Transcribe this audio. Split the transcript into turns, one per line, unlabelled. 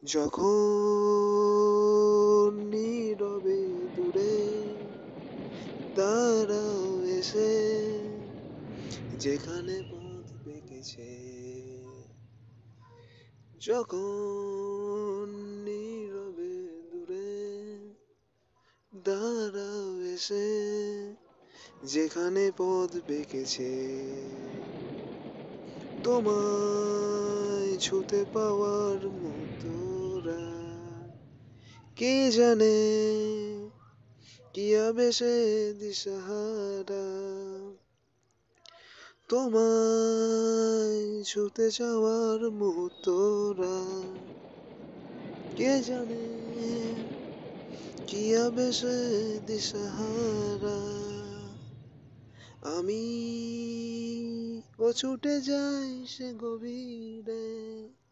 যখন নীরবে দূরে দাঁড়াও এসে, যেখানে পথ বেঁকেছে। যখন নীরবে দূরে দাঁড়াও এসে, যেখানে পথ বেঁকেছে। তোমায় ছুতে পাওয়ার মতো রাত, কে জানে কি আবেশে দিশাহারা। তোমায় ছুতে যাওয়ার মুহূর্তরা, কে জানে কি আবেশে দিশাহারা। আমি ও ছুটে যাই সে গভীরে,